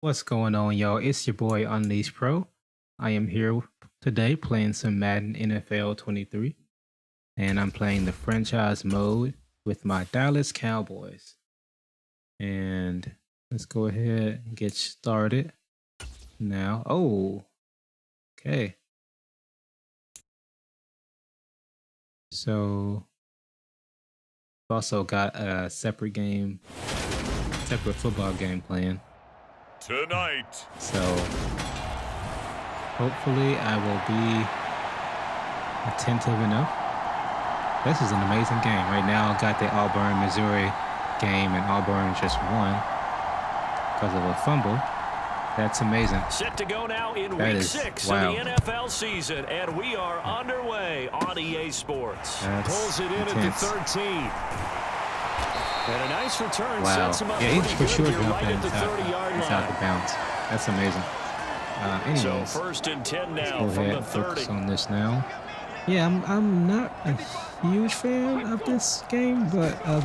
What's going on, y'all? It's your boy Unleashed Pro. I am here today playing some Madden NFL 23, and I'm playing the franchise mode with my Dallas Cowboys. And let's go ahead and get started now. Oh, okay. So, I've also got a separate football game playing tonight. So hopefully I will be attentive enough. This is an amazing game. Right now I got the Auburn, Missouri game, and Auburn just won because of a fumble. That's amazing. Set to go now in week 6 of the NFL season, and we are underway on EA Sports. Pulls it in intense. at the 13. And a nice return sets him up yeah, he's for sure jumping right at the 30-yard line. Out the bounds. That's amazing. Anyways, so first and 10 now go from ahead the and 30. focus on this now. Yeah, I'm not a huge fan of this game, but of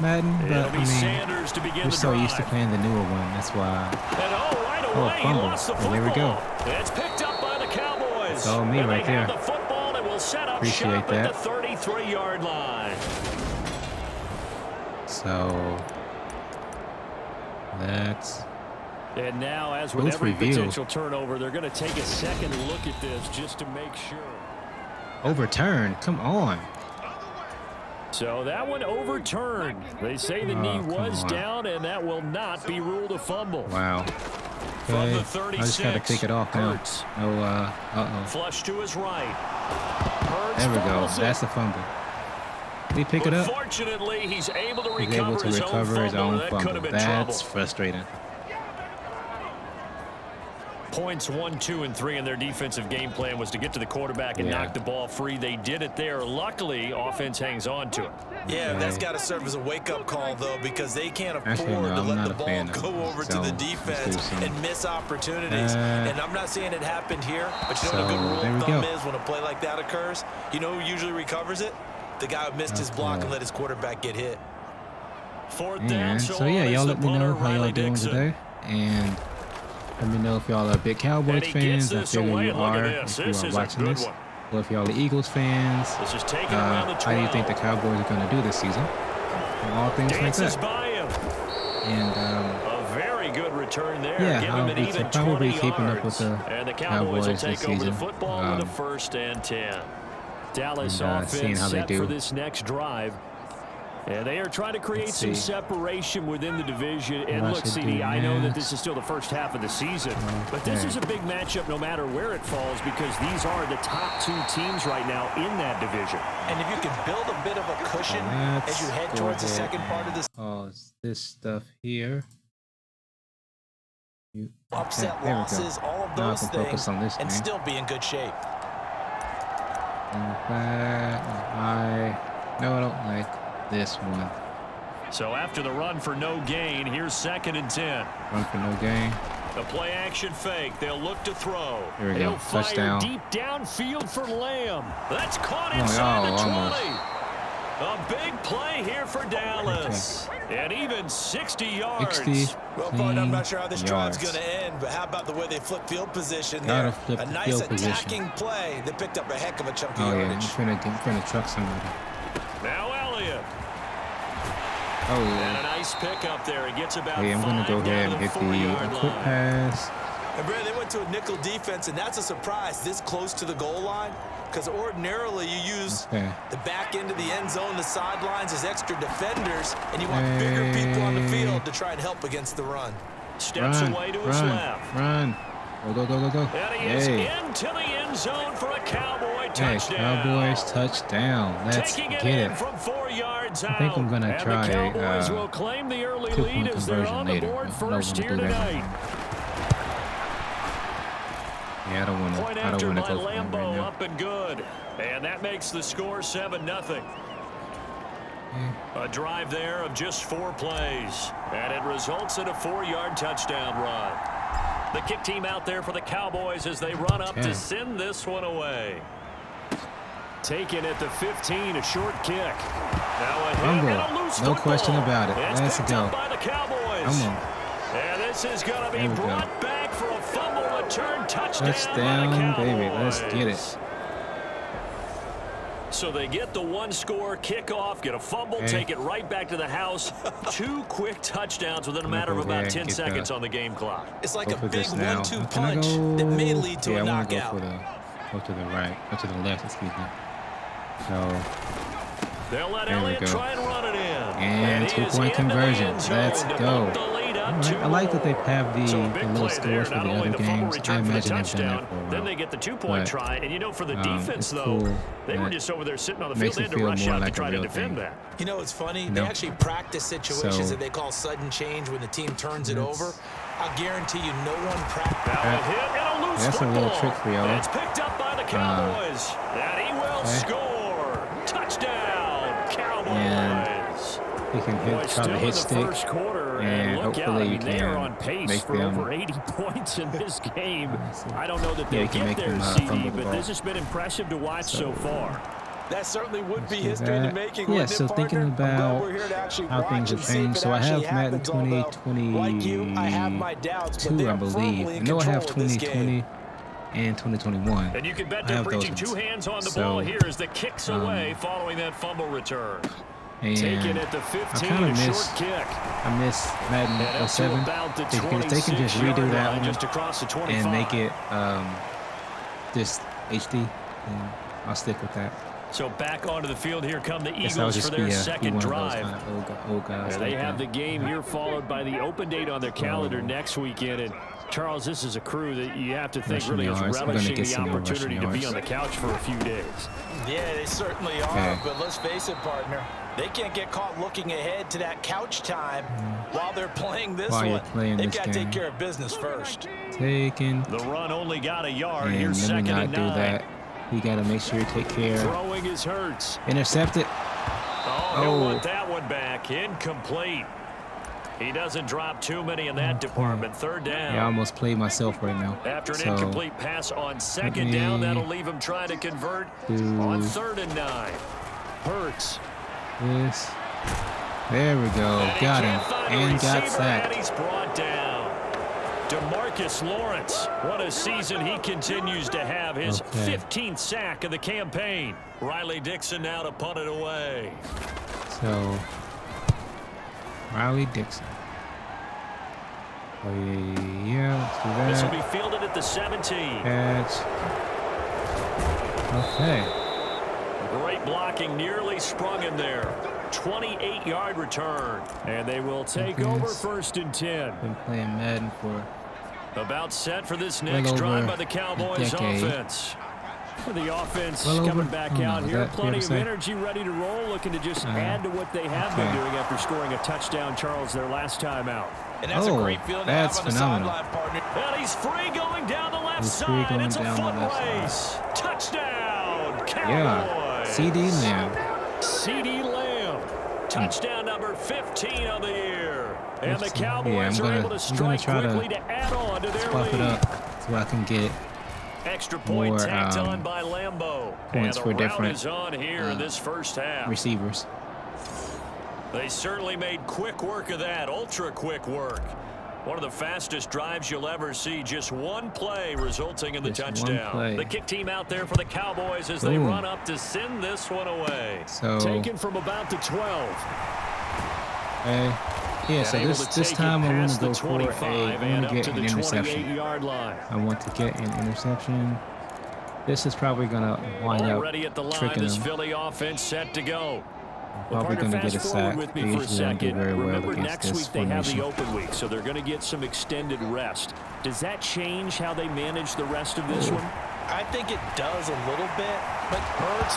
Madden. But I mean, we're so used to playing the newer one. That's why. And right away, he lost the football. There we go. It's picked up by the Cowboys. It's all me right there. The football and will set up Appreciate shop that. at the 33-yard line. So that's. And now, as with every potential turnover, they're going to take a second look at this just to make sure. Overturned. Come on. So that one overturned. They say the knee was down, and that will not be ruled a fumble. Wow. From Okay. the 36, I just got to pick it off now. Oh, Flush to his right. There we go. That's a fumble. Did he pick it up? Fortunately, he's able to recover his own fumble. That's frustrating. Points 1, 2, and 3 in their defensive game plan was to get to the quarterback and knock the ball free. They did it there. Luckily, offense hangs on to it. Yeah, that's got to serve as a wake-up call, though, because they can't afford to let the ball go over to the defense and miss opportunities. And I'm not saying it happened here, but you know what a good rule of thumb is when a play like that occurs? You know who usually recovers it? The guy who missed his block and let his quarterback get hit. Fourth down, so yeah, y'all let me know how y'all doing today. And let me know if y'all are big Cowboys fans. I figure you are if you are watching this. Or if y'all are Eagles fans, how do you think the Cowboys are going to do this season? And all things like that. And a very good return there. Yeah, I'll be probably keeping up with the Cowboys will this take over season. the football with a first and 10. Dallas offense set for this next drive. And they are trying to create some separation within the division. And look, CD, I know that this is still the first half of the season, but this is a big matchup no matter where it falls because these are the top 2 teams right now in that division. And if you can build a bit of a cushion as you head towards the second part of this. This stuff here. Upset losses, all of those things, and still be in good shape. No, I don't like this one. So after the run for no gain, here's second and 10. Run for no gain. The play action fake. They'll look to throw. Here we go. Touchdown. Deep downfield for Lamb. That's caught inside the 20. A big play here for Dallas. And even 60 yards. 60 well, Bud, I'm not sure how this drive's going to end, but how about the way they flip field position there? A nice attacking play. They picked up a heck of a chunk of yardage. Oh, yeah. I'm trying to truck somebody. Now Elliott. Oh, and a nice pick up there. He gets about I'm going to go ahead and hit the quick pass. And Brad, they went to a nickel defense, and that's a surprise this close to the goal line. Because ordinarily you use the back end of the end zone, the sidelines as extra defenders, and you want bigger people on the field to try and help against the run. Steps away to his left. Run. Go. And he is into the end zone for a Cowboy touchdown. Cowboys touchdown. Let's get it. From 4 yards out. I think I'm going to try the Cowboys will claim the early lead as they're on the board first here tonight. Yeah, I don't want to go for him right now. Up and good. And that makes the score 7-0. A drive there of just 4 plays. And it results in a 4-yard touchdown run. The kick team out there for the Cowboys as they run up to send this one away. Taken at the 15, a short kick. Now a hit and a loose no question about it. It's Let's go. By the Cowboys. Come on. And this is going to be brought back for a fumble return touchdown. Touchdown, baby. Let's get it. So they get the one-score kickoff, get a fumble, take it right back to the house. 2 quick touchdowns within a matter of about 10 seconds on the game clock. It's like a big 1-2 punch that may lead to a knockout. Go to the right, go to the left, excuse me. So they'll let Elliott try and run it in. And 2-point conversion. Let's go. Right. I like that they have the low scores for the other games. I imagine they've done that for a while. Then they get the 2-point try. And, you know, for the defense, though, cool. they were just over there sitting on the field. They had to rush out to try to defend that. You know, it's funny. They actually practice situations that they call sudden change when the team turns it over. I guarantee you no one practices. That's a little trick for y'all. It's picked up by the Cowboys. And he will score. Touchdown, Cowboys. He can try to hit stick, and hopefully you can make them. Over 80 points in this game. I don't know that they'll get there, CD, but this has been impressive to watch so far. That certainly would be history in the making. Yeah, so thinking about how things have changed. So I have Madden 2022, I believe. I know I have 2020 and 2021. And you can bet they're preaching 2 hands on the ball here as the kicks away following that fumble return. And taken at the 15, I short kick. I miss Madden 07. If they can just redo that one just across the 25. and make it just HD, and I'll stick with that. So back onto the field, here come the Eagles for their second drive. Old guys they have the game here followed by the open date on their calendar next weekend. And Charles, this is a crew that you have to think really is relishing the opportunity to be on the couch for a few days. Yeah, they certainly are, but let's face it, partner. They can't get caught looking ahead to that couch time while they're playing this one. They've got to take care of business first. The run only got a yard. And Here's let me 2nd not and do 9. that. You got to make sure you take care. Throwing his Hurts. Intercepted. He'll want that one back. Incomplete. He doesn't drop too many in that department. 3rd down. Yeah, I almost played myself right now. After an incomplete pass on 2nd down, that'll leave him trying to convert on 3rd and 9. Hurts. This. There we go. Got him. And got sacked. And he's brought down. DeMarcus Lawrence. What a season he continues to have. His 15th sack of the campaign. Riley Dixon now to punt it away. So, Riley Dixon. Oh, yeah, let's do that. This will be fielded at the 17. Catch. Okay. Great blocking, nearly sprung him there. 28-yard return. And they will take over 1st and 10. Been playing Madden for about set for this next drive by the Cowboys offense. The offense coming back out here. Plenty of energy, ready to roll, looking to just add to what they have been doing after scoring a touchdown, Charles, their last time out. And that's a great feeling to have on the sideline, partner. And he's free going down the left side. It's a foot race. Touchdown, Cowboys. Yeah, CD Lamb. CD Lamb. Touchdown number 15 of the year. And the Cowboys are able to strike quickly to add on to their lead. It up so I can get extra point tacked on by Lambeau. Points for different is on here in this first half. Receivers. They certainly made quick work of that. Ultra quick work. One of the fastest drives you'll ever see. Just one play resulting in the touchdown. The kick team out there for the Cowboys as they run up to send this one away. So, taken from about the 12. Yeah, so this time I want to go for get an interception. I want to get an interception. This is probably going to wind up tricking them. Philly offense set to go. Probably going to get a sack. They usually don't do very well against this they have the open week, so they're going to get some extended rest. Does that change how they manage the rest of this one? I think it does a little bit, but Hurts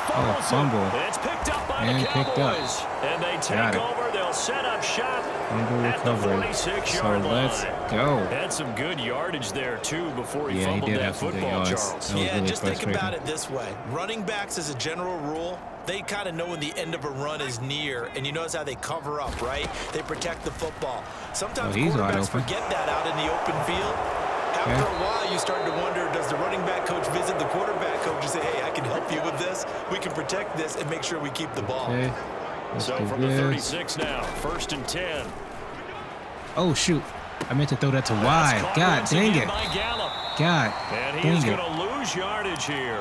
fumble. It's picked up by the Cowboys. And they take over. They'll set up shop at the 46-yard line. Let's go. Had some good yardage there, too, before he fumbled that football, Charles. Yeah, just think about it this way. Running backs, as a general rule, they kind of know when the end of a run is near, and you notice how they cover up, right? They protect the football. Sometimes quarterbacks forget that out in the open field. After a while, you start to wonder, does the running back coach visit the quarterback coach and say, hey, I can help you with this. We can protect this and make sure we keep the ball. So from the 36 now, 1st and 10. Oh, shoot. I meant to throw that to wide. God dang it. God and dang he's it. going to lose yardage here.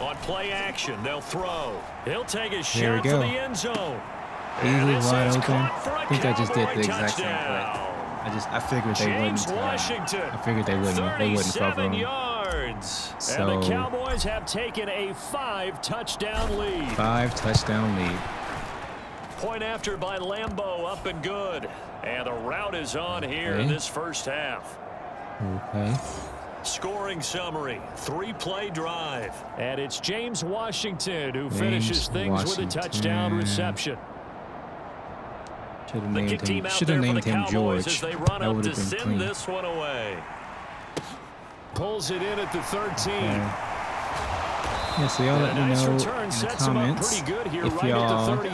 On play action, they'll throw. He'll take a shot for the end zone. Easily wide open. I think I just did the exact same play. I figured they wouldn't. I figured they wouldn't cover him. Yards. So, and the Cowboys have taken a 5-touchdown lead. 5-touchdown lead. Point after by Lambeau, up and good. And the route is on here in this first half. Okay. Scoring summary, 3-play drive. And it's James Washington who finishes things with a touchdown reception. Should have named him George. They run that up would to have been send clean. this one away. Pulls it in at the 13. Okay. Yeah, so y'all let me know in the comments if y'all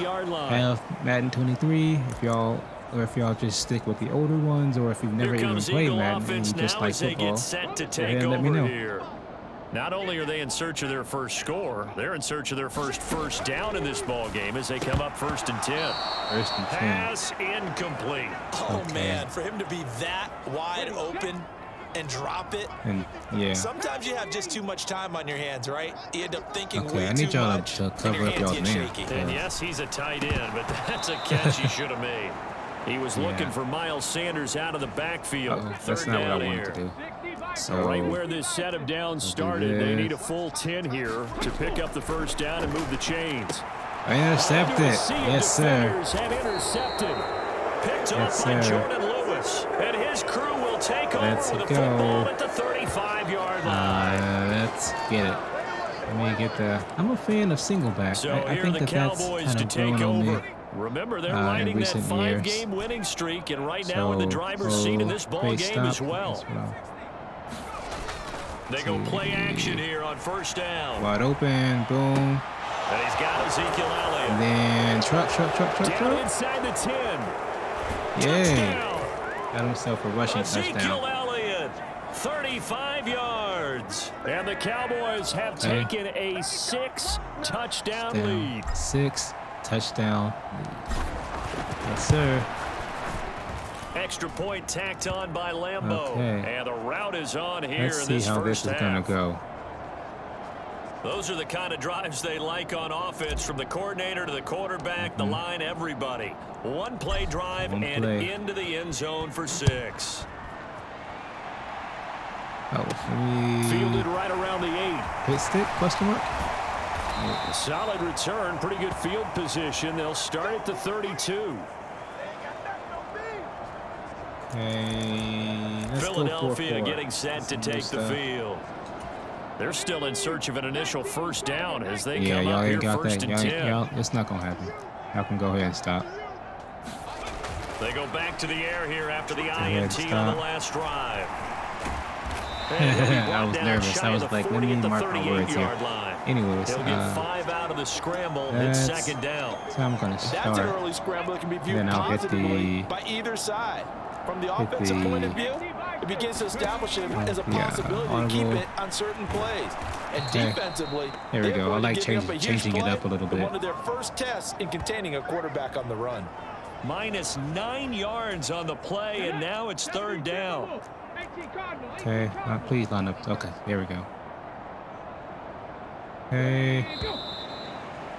have Madden 23, if y'all just stick with the older ones, or if you've never even played Madden and you just like football. Go ahead and let me know. Not only are they in search of their first score, they're in search of their first down in this ball game as they come up 1st and 10. 1st and 10. Pass incomplete. Oh, man, for him to be that wide open and drop it. And yeah. Sometimes you have just too much time on your hands, right? You end up thinking way too much. I need y'all to cover up y'all's man. And yes, he's a tight end, but that's a catch he should have made. He was looking for Miles Sanders out of the backfield. That's not what I wanted to do. So right where this set of downs started, they need a full 10 here to pick up the first down and move the chains. Intercepted. Yes, sir. Have intercepted. Picked off by Jordan Lewis. And his crew will take over with the football at the 35-yard line. Let's get it. Let me get the... I'm a fan of single back. So I think the Cowboys to take over. Remember, they're riding that 5-game winning streak, and right now in the driver's seat in this ball game as well. They go play action here on 1st down. Wide open, boom. And he's got Ezekiel Elliott. And then truck. Down inside the 10. Yay. Got himself a rushing Ezekiel touchdown. Elliott, 35 yards. And the Cowboys have taken a 6-touchdown lead. 6-touchdown lead. Yes, sir. Extra point tacked on by Lambeau. And the route is on here in this first half. Let's see how this is going to go. Those are the kind of drives they like on offense, from the coordinator to the quarterback, the line, everybody. One-play drive and into the end zone for 6. Fielded right around the 8. Hit stick, question mark? Solid return, pretty good field position. They'll start at the 32. Philadelphia getting set to take the field. They're still in search of an initial first down as they come up here 1st and 10. It's not going to happen. Y'all can go ahead and stop. They go back to the air here after the INT on the last drive. I was nervous. I was like, let me mark my words here. Anyways, he'll get 5 out of the scramble. It's 2nd down. So I'm going to start. That's an early scramble that can be viewed positively by either side. From the offensive point of view, it begins to establish him as a possibility to keep it on certain plays. And defensively, there we go. I like changing it up a little bit. One of their first tests in containing a quarterback on the run. Minus 9 yards on the play, and now it's 3rd down. Okay, please line up. Okay, there we go. Okay.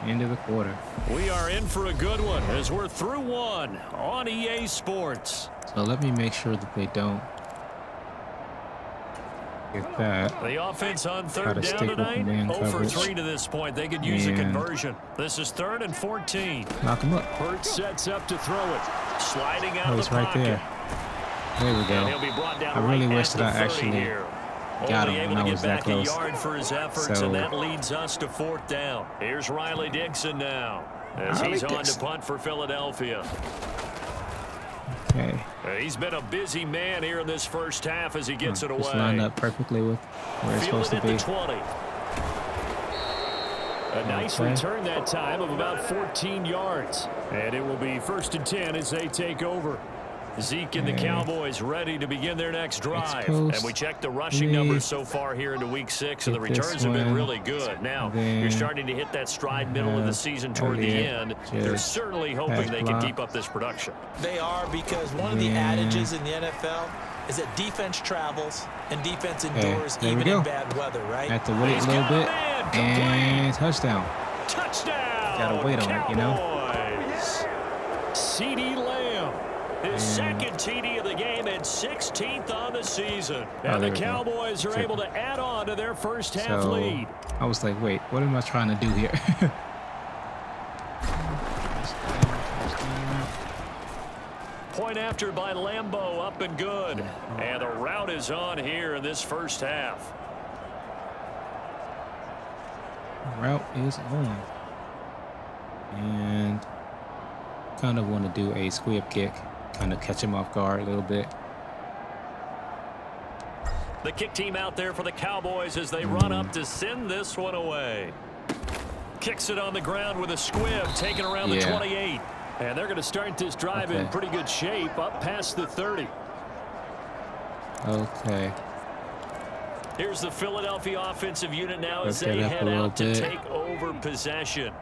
End of the quarter. We are in for a good one as we're through 1 on EA Sports. So let me make sure that they don't get that. The offense on 3rd down tonight, 0 for 3 to this point. They could use a conversion. This is 3rd and 14. Knock him up. Hurts sets up to throw it. Sliding out of the right pocket. There we go. I really wish that I actually got him when I was that close. A yard for his efforts, and that leads us to 4th down. Here's Riley Dixon now as he's on to punt for Philadelphia. Okay. He's been a busy man here in this first half as he gets it away. Just lined up perfectly with where it's supposed to be. 20. A nice return that time of about 14 yards. And it will be 1st and 10 as they take over. Zeke and the Cowboys ready to begin their next drive. Post. And we check the rushing numbers so far here into week 6, and the returns have been really good. Now, you're starting to hit that stride middle of the season toward the end. They're certainly hoping they can keep up this production. They are, because one of the adages in the NFL is that defense travels and defense endures even in bad weather, right? Have to wait a little bit. And touchdown. Touchdown! Gotta wait on it, you know? CeeDee Lamb, his second TD of the game and 16th on the season. And the Cowboys are able to add on to their first half lead. I was like, wait, what am I trying to do here? Point after by Lambeau, up and good. And the route is on here in this first half. Route is on. And kind of want to do a squib kick, kind of catch him off guard a little bit. The kick team out there for the Cowboys as they run up to send this one away. Kicks it on the ground with a squib, taken around the 28. And they're going to start this drive in pretty good shape, up past the 30. Okay. Here's the Philadelphia offensive unit now as they head out to take over possession.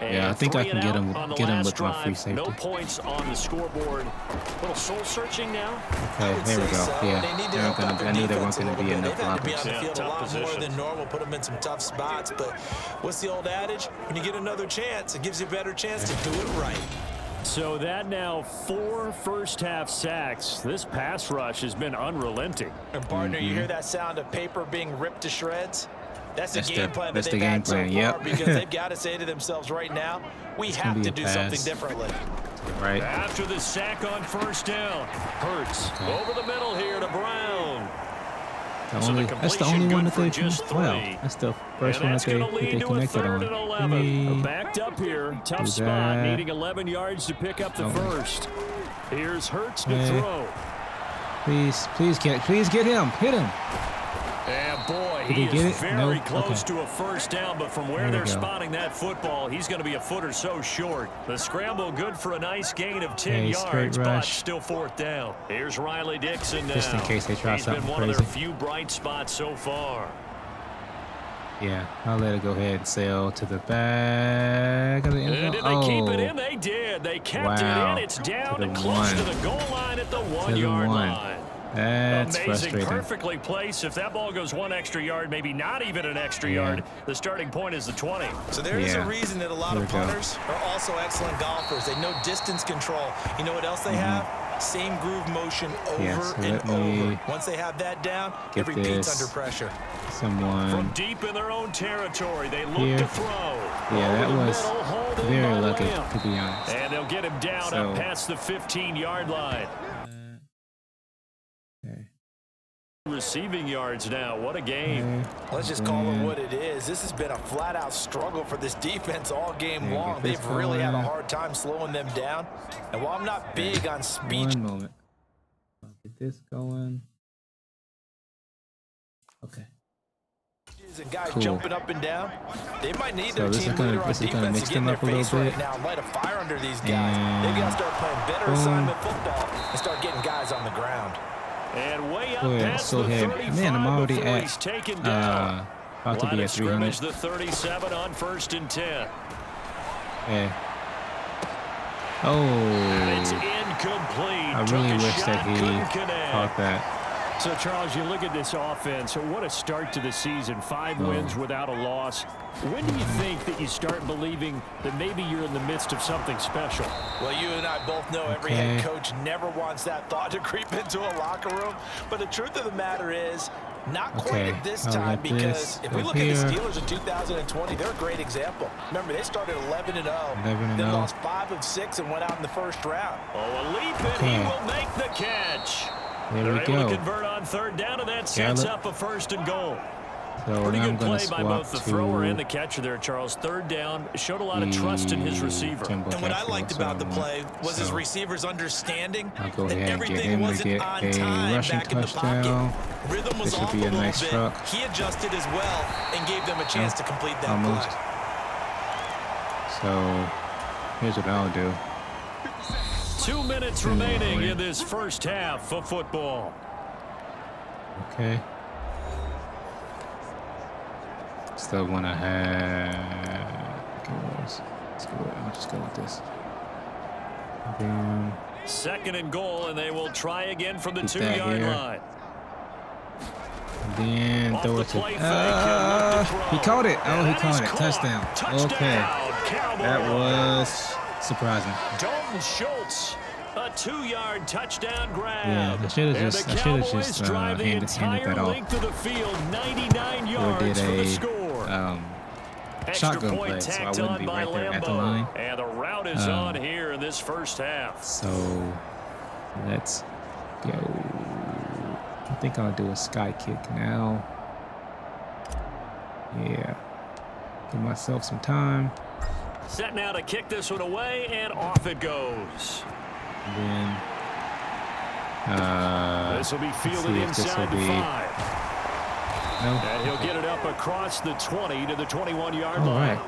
And I think I can get him with my free safety. No points on the scoreboard. A little soul searching now. Okay, there we go. Yeah, I knew there weren't going to be enough blockers. They have to be on the field a lot more than normal, put them in some tough spots. But what's the old adage? When you get another chance, it gives you a better chance to do it right. So that now 4 first-half sacks. This pass rush has been unrelenting. And partner, you hear that sound of paper being ripped to shreds? That's the game plan that they've had so far, because they've got to say to themselves right now, we have to do something differently. Right. After the sack on first down, Hurts over the middle here to Brown. That's the only one that they just That's the first one that they connected on. Backed up here, tough spot, needing 11 yards to pick up the first. Here's Hurts to throw. Please get him, hit him. And boy, he is very close to a first down, but from where they're spotting that football, he's going to be a foot or so short. The scramble good for a nice gain of 10 yards, but still fourth down. Here's Riley Dixon now. Just in case they try something crazy. He's been one of their few bright spots so far. Yeah, I'll let it go ahead and sail to the back of the end zone. Did they keep it in? They did. They kept it in. It's down and close to the goal line at the 1-yard line. That's amazing, frustrating. Perfectly placed. If that ball goes 1 extra yard, maybe not even an extra yard, the starting point is the 20. So there is a reason that a lot of punters are also excellent golfers. They know distance control. You know what else they have? Same groove motion over and over. Once they have that down, it repeats under pressure. From deep in their own territory, they look to throw. Yeah, that was very lucky, to be honest. And they'll get him down up past the 15-yard line. Receiving yards now. What a game. Let's just call it what it is. This has been a flat-out struggle for this defense all game long. They've really had a hard time slowing them down. And while I'm not big on speed... One moment. I'll get this going. Okay. And guys jumping up and down, they might need their team leader on defense to get in their face right now and light a fire under these guys. They've got to start playing better assignment football and start getting guys on the ground. And way up past the 35 Man, I'm already before at he's taken down. about to be at 300. The 37 on 1st and 10. Oh, and it's incomplete. I really wish that he caught that. So, Charles, you look at this offense, what a start to the season. 5 wins without a loss. When do you think that you start believing that maybe you're in the midst of something special? Well, you and I both know every head coach never wants that thought to creep into a locker room. But the truth of the matter is, not quite at this time, because if we look at the Steelers in 2020, they're a great example. Remember, they started 11-0, then lost 5 of 6 and went out in the first round. Oh, a leap, and he will make the catch. There we go. They're able to convert on 3rd down, and that sets up a 1st and goal. So Pretty good I'm play by both the thrower and the catcher there, Charles. 3rd down, showed a lot of trust in his receiver. And what I liked about the play was his receivers understanding that everything wasn't on time back in the pocket. Rhythm was off a little bit. He adjusted as well and gave them a chance to complete that play. So here's what I'll do. 2 minutes remaining in this first half of football. Okay. Still want to have. I'll just go with this. Then, 2nd and goal, and they will try again from the 2-yard line. Then throw it to. He caught it. Oh, he caught it. Touchdown. Okay. That was surprising. Dalton Schultz, a 2-yard touchdown grab. Yeah, I should have just handed that off. To the field, 99 yards for the score. Shotgun play, so I wouldn't be right there at the line. And the route is on here in this first half. So let's go. I think I'll do a sky kick now. Yeah. Give myself some time. Set now to kick this one away, and off it goes. And then this will be fielded inside the 5. No. And he'll get it up across the 20 to the 21-yard line. All right.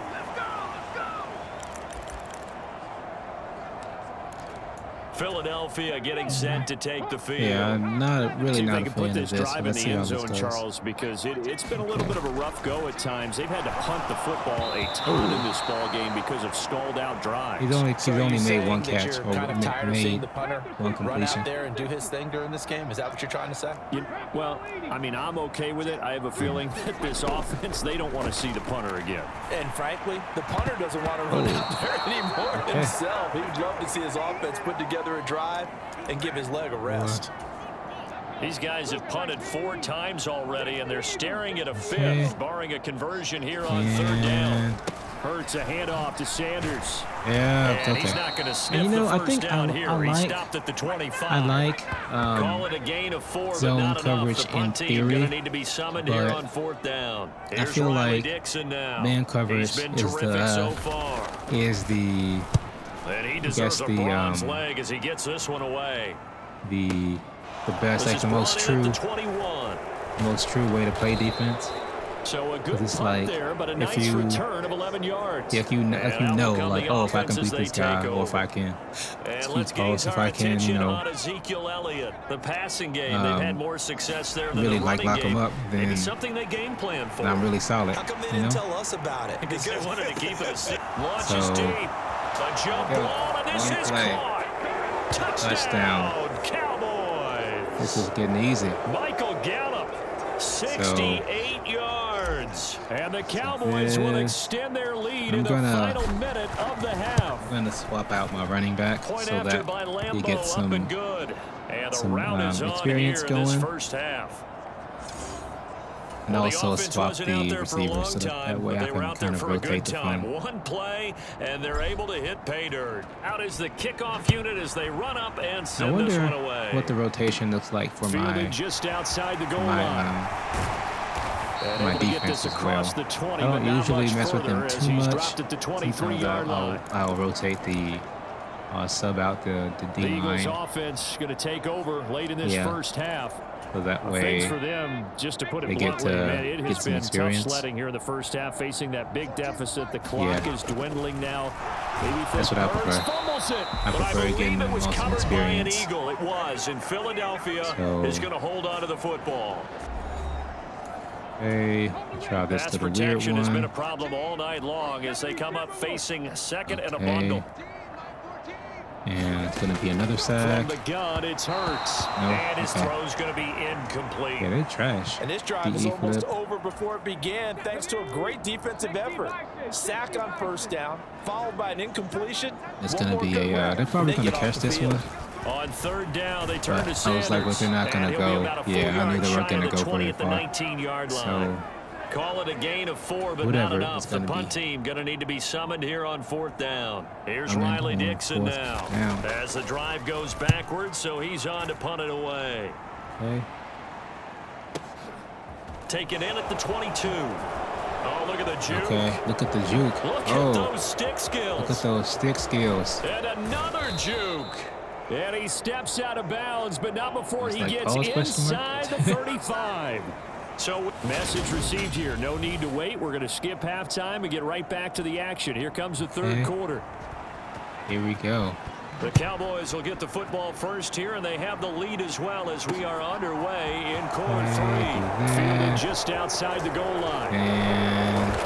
Philadelphia getting set to take the field. Yeah, I'm not really not a fan of this. Drive in Let's the see how end this zone, goes. Charles, because it's been a little bit of a rough go at times. They've had to punt the football a ton in this ball game because of stalled out drives. He's only made one catch or kind of tired of seeing the punter one run out completion. there and do his thing during this game? Is that what you're trying to say? Well, I mean, I'm okay with it. I have a feeling that this offense, they don't want to see the punter again. And frankly, the punter doesn't want to run out there anymore himself. He'd love to see his offense put together a drive and give his leg a rest. These guys have punted 4 times already, and they're staring at a 5th, barring a conversion here on 3rd down. Hurts a handoff to Sanders. Yeah, and okay. He's not going to sniff the first down here. He stopped at the 25. I like call it a gain of 4, zone but not coverage enough. The punt in team theory, going to need to be summoned here on 4th down. Here's I feel Riley like Dixon now. man coverage He's been is terrific so far. And he deserves a bronze leg as he gets this one away. The best, like the most true way to play defense. So a good punt like, there, but a nice return of 11 yards. If you know, like, oh, if I can beat this guy, or if I can keep close, if I can, Ezekiel Elliott, the passing game, they've had more success there than really the like running lock game. them up, then maybe something they game plan for. I'm really solid. How come they didn't tell us about it? Because they wanted to keep it a stick. Launches deep. A jump ball, and this is caught. Touchdown. Cowboys. This is getting easy. Michael Gallup, 68 yards. And the Cowboys will extend their lead in the final minute of the half. I'm going to swap out my running back so that he gets some experience going. This first half. And also swap the receivers so that way I can kind of rotate the fun. One play, and they're able to hit pay dirt. Out is the kickoff unit as they run up and send this one away. What the rotation looks like for my just outside the goal line. My defense as well. I don't usually mess with them too much. Sometimes I'll rotate the sub out the D line. The Eagles offense going to take over late in this first half. So that way for them, just to put it they bluntly, get it has some been experience. Tough sledding here in the first half, facing that big deficit. The clock is dwindling now. Maybe that's what I prefer. I prefer getting them some experience. Eagle. It was, and Philadelphia is going to hold on to the football. Okay, try this to the weird one. Protection has been a problem all night long as they come up facing second and a bundle. And it's going to be another sack. From the gun, it's Hurts. And his throw's going to be incomplete. Yeah, they're trash. And this drive was almost over before it began, thanks to a great defensive effort. Sack on first down, followed by an incompletion. It's going to be they're probably going to catch this one. On third down, they turn to Sanders. I was like, well, they're not going to go. Yeah, I knew they weren't going to go very far. So, call it a gain of 4, but not enough. The punt team going to need to be summoned here on 4th down. Here's Riley Dixon now. As the drive goes backwards, so he's on to punt it away. Okay. Taken in at the 22. Oh, look at the juke. Okay, look at the juke. Look at those stick skills. Look at those stick skills. And another juke. And he steps out of bounds, but not before he gets inside the 35. So, message received here. No need to wait. We're going to skip halftime and get right back to the action. Here comes the third quarter. Here we go. The Cowboys will get the football first here, and they have the lead as well as we are underway in quarter 3. Fielded just outside the goal line. And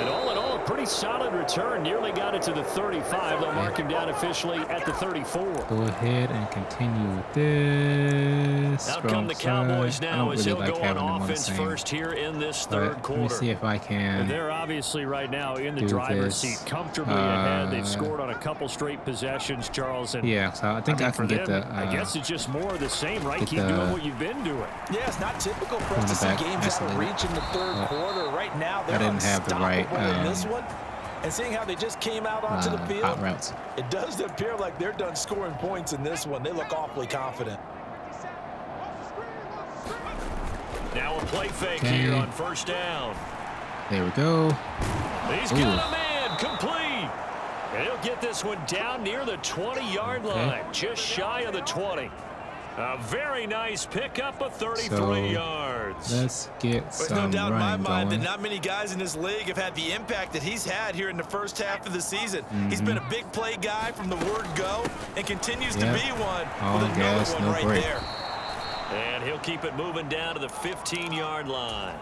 all in all, a pretty solid return. Nearly got it to the 35. They'll mark him down officially at the 34. Go ahead and continue with this. Out come the Cowboys now as they'll go on offense first here in this third quarter. Let me see if I can. And they're obviously right now in the driver's seat, comfortably ahead. They've scored on a couple straight possessions, Charles. And yeah, so I think I can get the. I guess it's just more of the same, right? Keep doing what you've been doing. Yeah, it's not typical for us to see games out of reach in the third quarter. Right now, they're unstoppable in this one. And seeing how they just came out onto the field, it does appear like they're done scoring points in this one. They look awfully confident. Now a play fake here on first down. There we go. He's got a man complete. And he'll get this one down near the 20-yard line, just shy of the 20. A very nice pickup of 33 yards. Let's get some There's no doubt in my mind going. that not many guys in this league have had the impact that he's had here in the first half of the season. He's been a big play guy from the word go and continues to be one with another one right there. And he'll keep it moving down to the 15-yard line.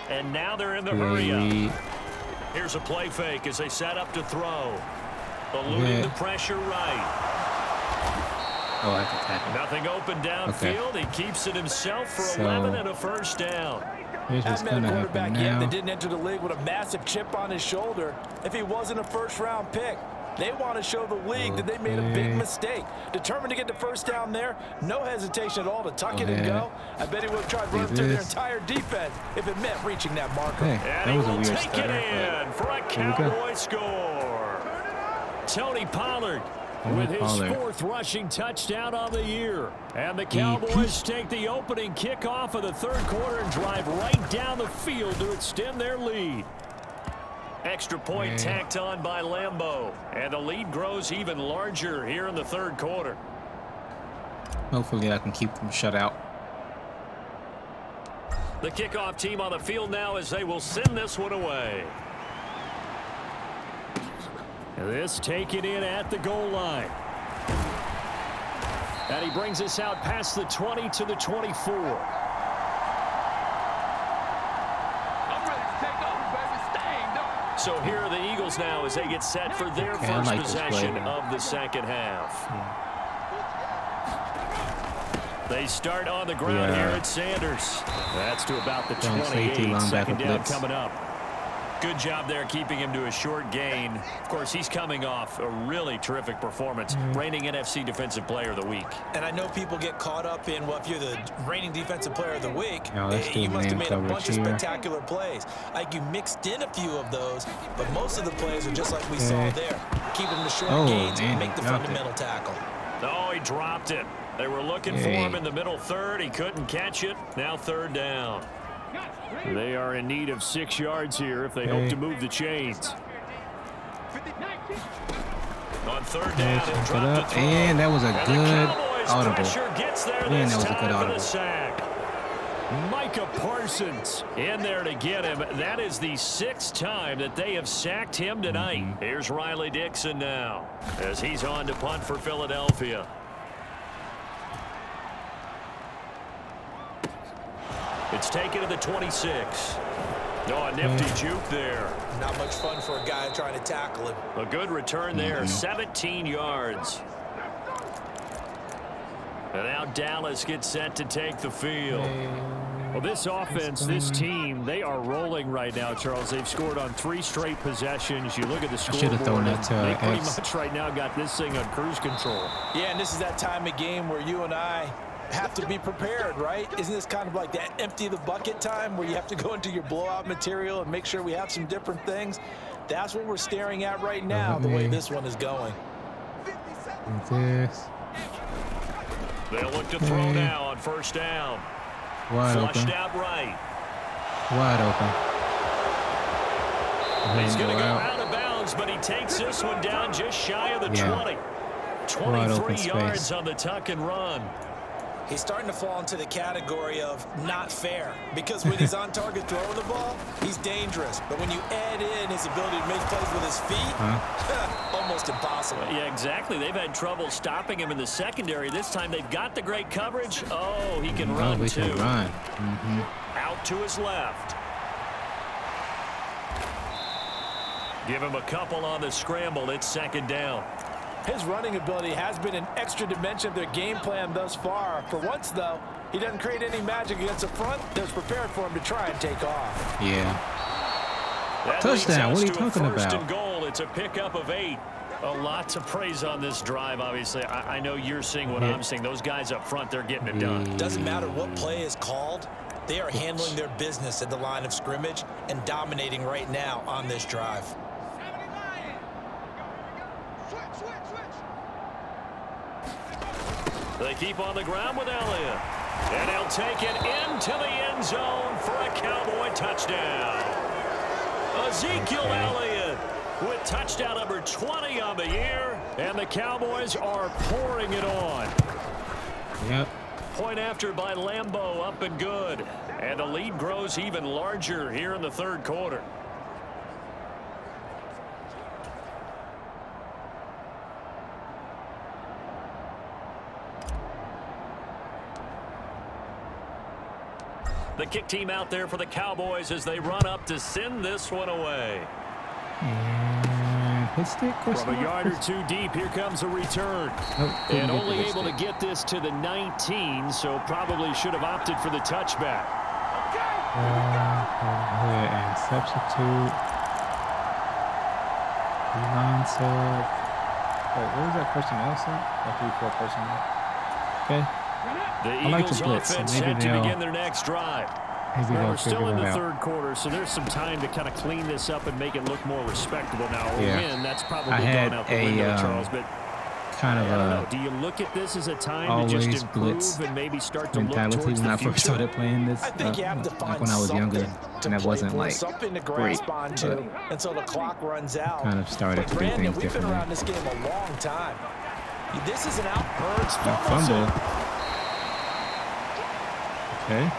And now they're in the hurry-up. Here's a play fake as they set up to throw. Eluding the pressure right. Oh, I can tackle. Nothing open downfield. He keeps it himself for 11 and a first down. Here's what's going to happen now. That didn't enter the league with a massive chip on his shoulder if he wasn't a first-round pick. They want to show the league that they made a big mistake. Determined to get the first down there. No hesitation at all to tuck it and go. I bet he would have tried to run through their entire defense if it meant reaching that marker. And he will take it in for a Cowboy score. Tony Pollard with his fourth rushing touchdown on the year. And the Cowboys take the opening kickoff of the third quarter and drive right down the field to extend their lead. Extra point tacked on by Lambeau. And the lead grows even larger here in the third quarter. Hopefully I can keep them shut out. The kickoff team on the field now as they will send this one away. This taken in at the goal line. And he brings us out past the 20 to the 24. So here are the Eagles now as they get set for their first possession of the second half. They start on the ground here at Sanders. That's to about the 28. Second down coming up. Good job there keeping him to a short gain. Of course, he's coming off a really terrific performance. Reigning NFC Defensive Player of the Week. And I know people get caught up in, well, if you're the reigning Defensive Player of the Week, you must have made a bunch of spectacular plays. Like you mixed in a few of those, but most of the plays are just like we saw there. Keep them to short gains and make the fundamental tackle. Oh, he dropped it. They were looking for him in the middle third. He couldn't catch it. Now third down. They are in need of 6 yards here if they hope to move the chains. On third down, he'll drop the throw. And that was a good audible. Man, that was a good audible. Micah Parsons in there to get him. That is the 6th time that they have sacked him tonight. Here's Riley Dixon now as he's on to punt for Philadelphia. It's taken to the 26. Oh, a nifty juke there. Not much fun for a guy trying to tackle him. A good return there, 17 yards. And now Dallas gets set to take the field. Well, this offense, this team, they are rolling right now, Charles. They've scored on 3 straight possessions. You look at the scoreboard, they pretty much right now got this thing on cruise control. Yeah, and this is that time of game where you and I have to be prepared, right? Isn't this kind of like that empty the bucket time where you have to go into your blowout material and make sure we have some different things? That's what we're staring at right now, the way this one is going. They'll look to throw now on first down. Wide Flushed open. out right. Wide open. He's going to go out of bounds, but he takes this one down just shy of the 20. 23 yards on the tuck and run. He's starting to fall into the category of not fair because when he's on target throwing the ball, he's dangerous. But when you add in his ability to make plays with his feet, almost impossible. Yeah, exactly. They've had trouble stopping him in the secondary. This time they've got the great coverage. Oh, he can run too. Can run. Out to his left. Give him a couple on the scramble. It's second down. His running ability has been an extra dimension of their game plan thus far. For once, though, he doesn't create any magic against the front that's prepared for him to try and take off. Yeah. That Touchdown. What are you talking first about? and goal. It's a pickup of 8. A lot to praise on this drive, obviously. I know you're seeing what I'm seeing. Those guys up front, they're getting it done. Doesn't matter what play is called. They are handling their business at the line of scrimmage and dominating right now on this drive. They keep on the ground with Elliott. And he'll take it into the end zone for a Cowboy touchdown. Ezekiel Elliott with touchdown number 20 on the year. And the Cowboys are pouring it on. Yep. Point after by Lambeau, up and good. And the lead grows even larger here in the third quarter. The kick team out there for the Cowboys as they run up to send this one away. From a yard or two deep, here comes a return. And only able to get this to the 19, so probably should have opted for the touchback. And substitute. Line set. Wait, what was that personnel set? 3-4 personnel. Okay. The Eagles offense set to begin their next drive. Well, we're still in the third quarter, so there's some time to kind of clean this up and make it look more respectable now. A win, that's probably gone out the window, Charles. But kind of I don't know. Do you look at this as a time to just improve and maybe start to look towards the future? When I first started playing this, I think you have to find when I was younger, and that wasn't like something to grasp onto until the clock runs out. Kind of started to do things differently. We've been around this game a long time. This is an outburst fumble. Okay.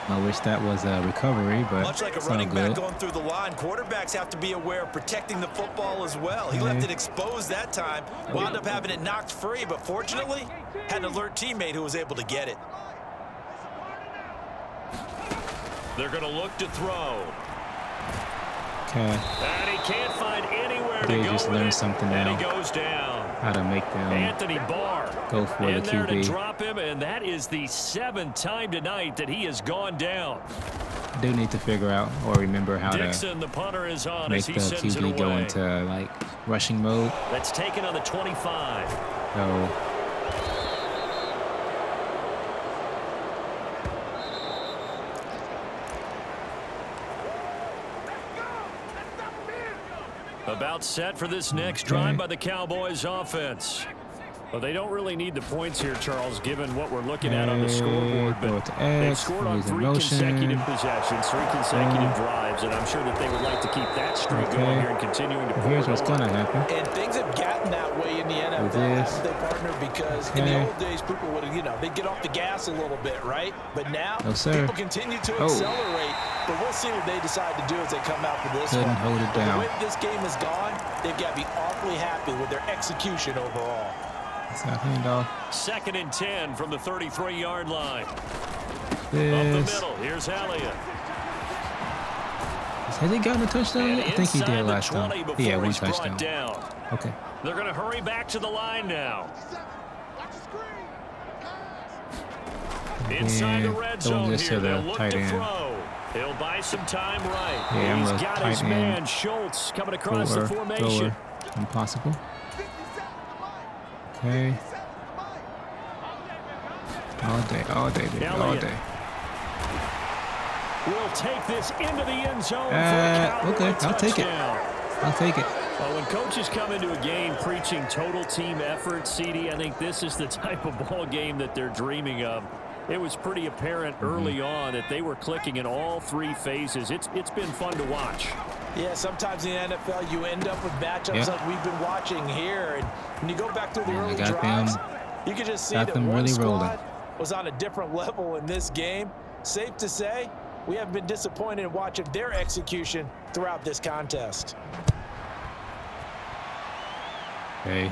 I wish that was a recovery, but much like a running back going through the line, quarterbacks have to be aware of protecting the football as well. He left it exposed that time, wound up having it knocked free, but fortunately, had an alert teammate who was able to get it. They're going to look to throw. Okay. And he can't find anywhere to go just learned something now. And he goes down. How to make them Anthony Barr go for the in there QB. to drop him, and that is the 7th time tonight that he has gone down. I do need to figure out or remember how Dixon, the punter, is on make as he the sends it QB away. go into like rushing mode. That's taken on the 25. So about set for this next drive by the Cowboys offense. Well, they don't really need the points here, Charles, given what we're looking at on the scoreboard. But they've scored on 3 consecutive possessions, 3 consecutive drives, and I'm sure that they would like to keep that streak going here and continuing to pull. Here's what's going to happen. And things have gotten that way in the NFL, haven't they, partner? Because in the old days, people would, they'd get off the gas a little bit, right? But now, people continue to accelerate. But we'll see what they decide to do as they come out for this one. Hold it down. The way this game is gone, they've got to be awfully happy with their execution overall. Second and 10 from the 33-yard line. Up the middle, here's Elliott. Has he gotten a touchdown yet? I think he did last time. Yeah, 1 touchdown. Down. Okay. They're going to hurry back to the line now. Inside the red zone here, they'll look to throw. He'll buy some time right. Yeah, he's got his man, Schultz, coming across the formation. Impossible. Okay. All day, baby, all day. We'll take this into the end zone for a okay, touchdown. I'll take it. Well, when coaches come into a game preaching total team effort, CD, I think this is the type of ball game that they're dreaming of. It was pretty apparent early on that they were clicking in all 3 phases. It's been fun to watch. Yeah, sometimes in the NFL you end up with matchups like we've been watching here. And when you go back to the early drives, you can just see that one squad was on a different level in this game. Safe to say, we have been disappointed in watching their execution throughout this contest. Okay,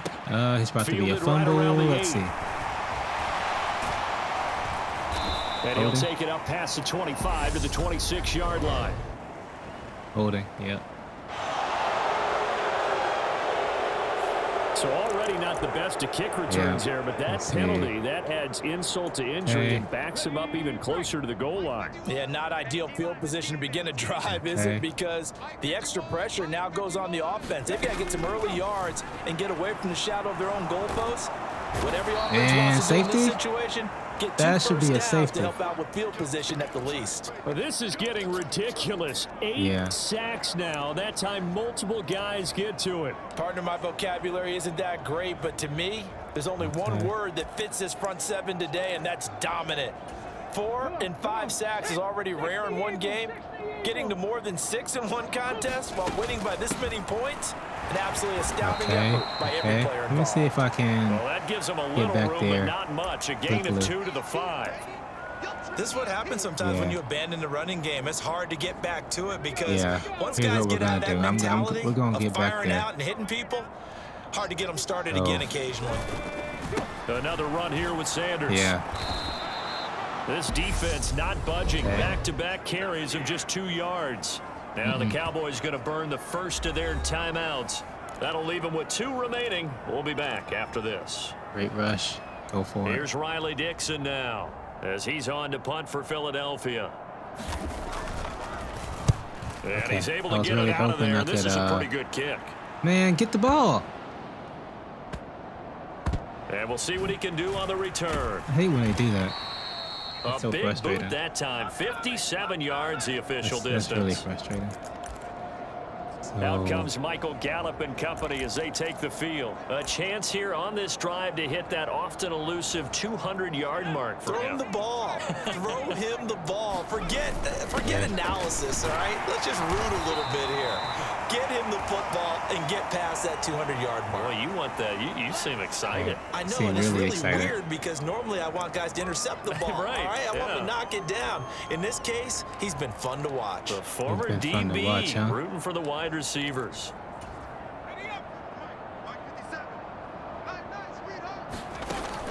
he's about to be a fumble. Let's see. And he'll take it up past the 25 to the 26-yard line. Holding, yep. So already not the best to kick returns here, but that penalty, that adds insult to injury and backs him up even closer to the goal line. Yeah, not ideal field position to begin a drive, is it? Because the extra pressure now goes on the offense. They've got to get some early yards and get away from the shadow of their own goalpost. What every offense wants to do in this situation, get that should be a safety to help out with field position at the least. Well, this is getting ridiculous. 8 sacks now. That time multiple guys get to it. Partner, my vocabulary isn't that great, but to me, there's only one word that fits this front seven today, and that's dominant. 4 and 5 sacks is already rare in one game. Getting to more than 6 in one contest while winning by this many points, an absolutely astounding effort by every player involved. Let me see if I can that gives them a little room, but not much. A gain of 2 to the 5. This is what happens sometimes when you abandon the running game. It's hard to get back to it because once guys get out of that mentality of firing out and hitting people, hard to get them started again occasionally. Another run here with Sanders. Yeah. This defense not budging. Back-to-back carries of just 2 yards. Now the Cowboys going to burn the first of their timeouts. That'll leave them with 2 remaining. We'll be back after this. Great rush. Go for it. Here's Riley Dixon now as he's on to punt for Philadelphia. And he's able to get it out of there. This is a pretty good kick. Man, get the ball. And we'll see what he can do on the return. I hate when they do that. That's so big boot that time. 57 yards, the official distance. That's really frustrating. Out comes Michael Gallup and company as they take the field. A chance here on this drive to hit that often elusive 200-yard mark for him. Throw him the ball. Throw him the ball. Forget analysis, all right? Let's just root a little bit here. Get him the football and get past that 200-yard mark. Boy, you want that. You seem excited. I know, and it's really weird because normally I want guys to intercept the ball. Right. All right? I want them to knock it down. In this case, he's been fun to watch. The former DB rooting for the wide receivers.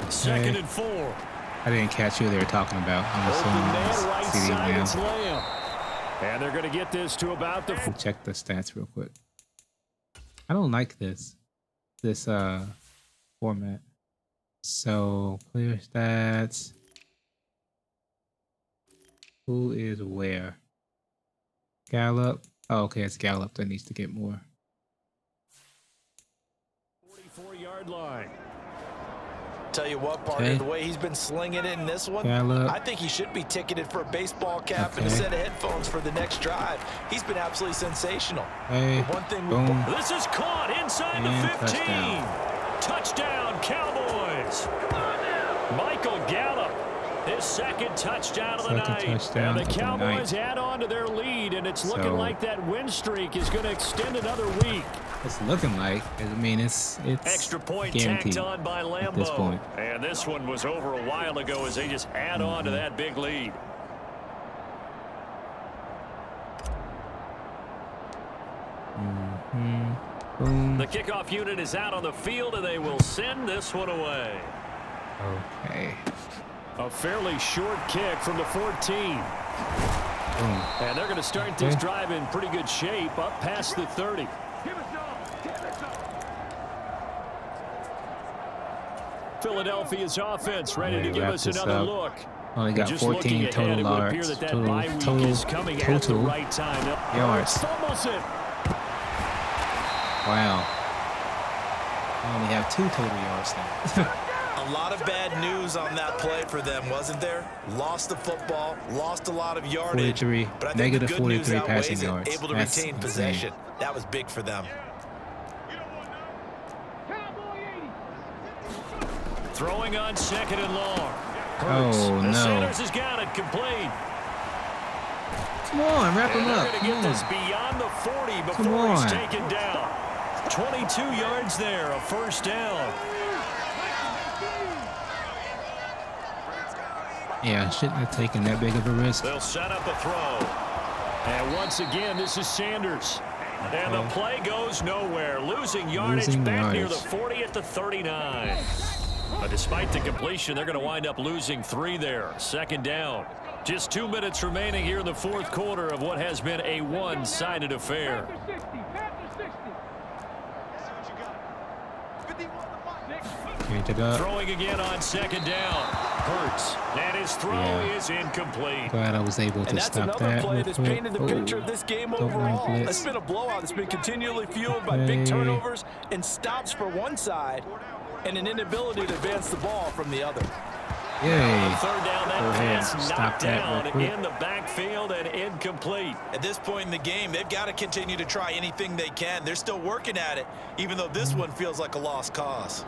Second and 4. I didn't catch who they were talking about. I'm assuming right side, Lamb. And they're going to get this to about the... Check the stats real quick. I don't like this format. So, player stats. Who is where? Gallup. Oh, okay, it's Gallup that needs to get more. 44-yard line. Tell you what, partner, the way he's been slinging it in this one, I think he should be ticketed for a baseball cap and a set of headphones for the next drive. He's been absolutely sensational. One thing this is caught inside the 15. Touchdown, Cowboys. Michael Gallup, his second touchdown of the night. And the Cowboys add on to their lead, and it's looking like that win streak is going to extend another week. It's looking like. I mean, it's extra point guaranteed tacked on by Lambeau. At this point. And this one was over a while ago as they just add on to that big lead. Boom. The kickoff unit is out on the field, and they will send this one away. Okay. A fairly short kick from the 14. And they're going to start this drive in pretty good shape up past the 30. Philadelphia's offense ready to give us another look. Only got 14 total yards. Total yards. Wow. I only have 2 total yards now. A lot of bad news on that play for them, wasn't there? Lost the football, lost a lot of yardage. 43, but I think negative the good 43 news passing outweighs yards. Able to retain possession. That was big for them. Throwing on second and long. Oh, no. Sanders has got it complete. Come on, wrap him up. They're going to get this beyond the 40 before he's taken down. 22 yards there, a first down. Yeah, I shouldn't have taken that big of a risk. They'll set up a throw. And once again, this is Sanders. And the play goes nowhere. Losing yardage back near the 40 at the 39. Despite the completion, they're going to wind up losing 3 there. Second down. Just 2 minutes remaining here in the fourth quarter of what has been a one-sided affair. Throwing again on second down. Hurts. And his throw is incomplete. Glad I was able to stop that. And that's another play that's painted the picture of this game overall. It's been a blowout. It's been continually fueled by big turnovers and stops for one side and an inability to advance the ball from the other. Yay. Third down, that pass knocked down in the backfield and incomplete. At this point in the game, they've got to continue to try anything they can. They're still working at it, even though this one feels like a lost cause.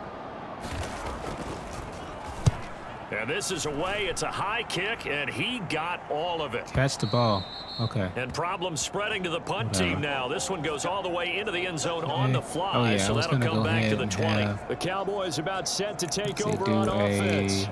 And this is away. It's a high kick, and he got all of it. Catch the ball. Okay. And problems spreading to the punt team now. This one goes all the way into the end zone on the fly, so that'll come back to the 20. The Cowboys about set to take over on offense.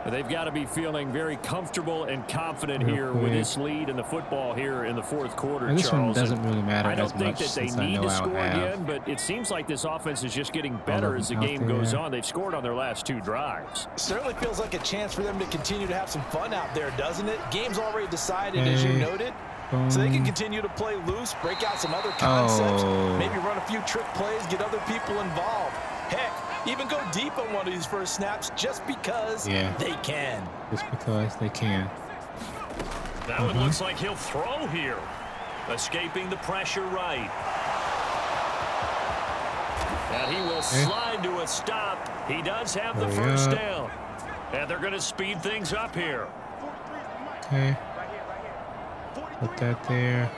They've got to be feeling very comfortable and confident here with this lead in the football here in the fourth quarter, This Charles. one doesn't really matter as much. I don't think that they need to score again, but it seems like this offense is just getting better as the game goes on. They've scored on their last 2 drives. Certainly feels like a chance for them to continue to have some fun out there, doesn't it? Game's already decided, as you noted. So they can continue to play loose, break out some other concepts, maybe run a few trick plays, get other people involved. Heck, even go deep on one of these first snaps just because they can. Just because they can. That one looks like he'll throw here. Escaping the pressure right. And he will slide to a stop. He does have the first down. And they're going to speed things up here. Okay. Put that there.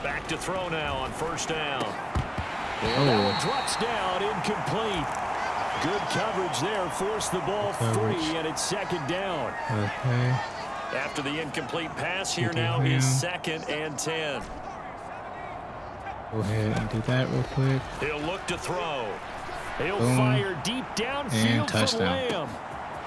Back to throw now on first down. And that one drops down, incomplete. Good coverage there, forced the ball free, and it's second down. Okay. After the incomplete pass, here now is 2nd and 10. Go ahead and do that real quick. He'll look to throw. He'll fire deep downfield for Lamb.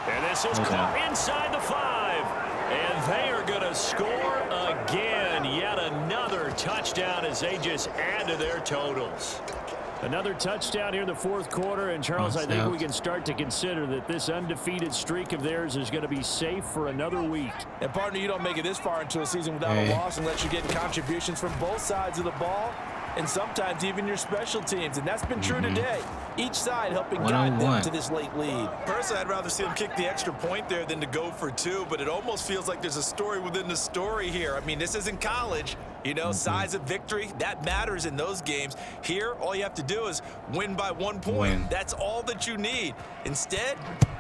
And this is caught inside the 5. And they are going to score again. Yet another touchdown as they just add to their totals. Another touchdown here in the fourth quarter, and Charles, I think we can start to consider that this undefeated streak of theirs is going to be safe for another week. And partner, you don't make it this far into a season without a loss unless you're getting contributions from both sides of the ball, and sometimes even your special teams, and that's been true today. Each side helping guide them to this late lead. Personally, I'd rather see them kick the extra point there than to go for 2, but it almost feels like there's a story within the story here. I mean, this isn't college. You know, size of victory, that matters in those games. Here, all you have to do is win by 1 point. That's all that you need. Instead,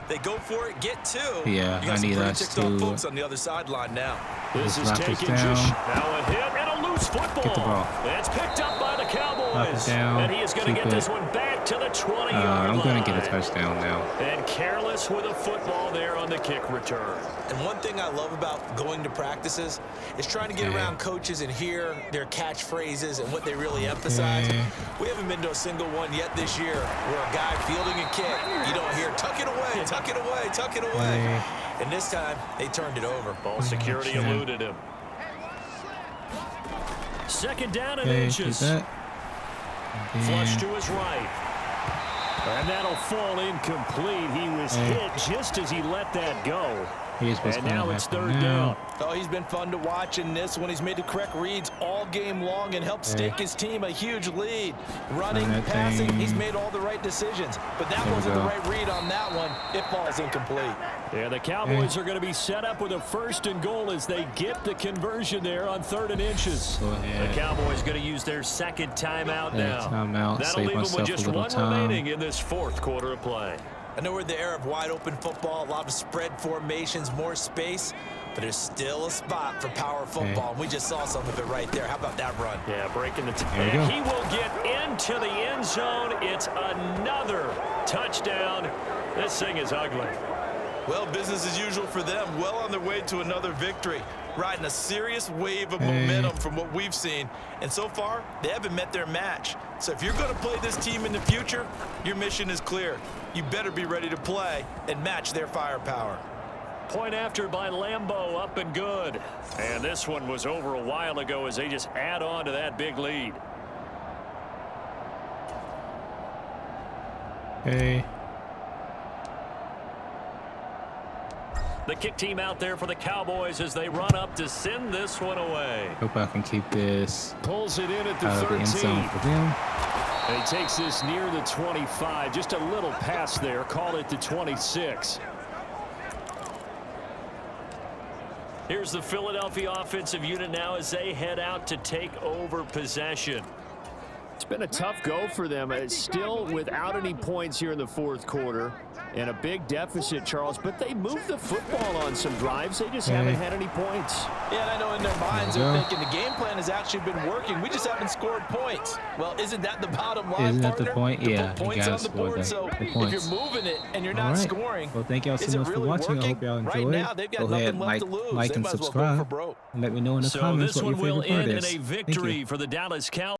they go for it, get 2. Yeah, you got some pretty ticked off folks on the other sideline now. This is taking just now a hit and a loose football. That's picked up by the Cowboys. And he is going to get this one back to the 20-yard line. I'm going to get a touchdown now. And careless with a football there on the kick return. And one thing I love about going to practices is trying to get around coaches and hear their catchphrases and what they really emphasize. We haven't been to a single one yet this year where a guy fielding a kick, you don't hear, tuck it away, tuck it away, tuck it away. And this time, they turned it over. Ball security eluded him. Second down and inches. Flush to his right. And that'll fall incomplete. He was hit just as he let that go. And now it's third down. Oh, he's been fun to watch in this one. He's made the correct reads all game long and helped stake his team a huge lead. Running, passing, he's made all the right decisions. But that wasn't the right read on that one. It falls incomplete. Yeah, the Cowboys are going to be set up with a 1st and goal as they get the conversion there on 3rd and inches. The Cowboys going to use their 2nd timeout now. That'll leave them with just 1 remaining in this 4th quarter of play. I know we're in the era of wide open football, a lot of spread formations, more space, but there's still a spot for power football. And we just saw some of it right there. How about that run? Yeah, breaking the and he will get into the end zone. It's another touchdown. This thing is ugly. Well, business as usual for them. Well on their way to another victory. Riding a serious wave of momentum from what we've seen. And so far, they haven't met their match. So if you're going to play this team in the future, your mission is clear. You better be ready to play and match their firepower. Point after by Lambeau, up and good. And this one was over a while ago as they just add on to that big lead. Hey. The kick team out there for the Cowboys as they run up to send this one away. Hope I can keep this Pulls it in at the out 13. of the end zone for them. And he takes this near the 25. Just a little pass there. Call it the 26. Here's the Philadelphia offensive unit now as they head out to take over possession. It's been a tough go for them. It's still without any points here in the fourth quarter. And a big deficit, Charles. But they moved the football on some drives. They just haven't had any points. Yeah, and I know in their minds they're thinking the game plan has actually been working. We just haven't scored points. Well, isn't that the bottom line, Isn't that partner? the point? Yeah, put points on the board. So if you're moving it and you're not scoring, well, thank y'all so much for watching. I hope y'all enjoyed. Right now, they've got nothing left to lose. Like and subscribe. And let me know in the comments what your favorite part is. So this one will end in a victory for the Dallas Cowboys.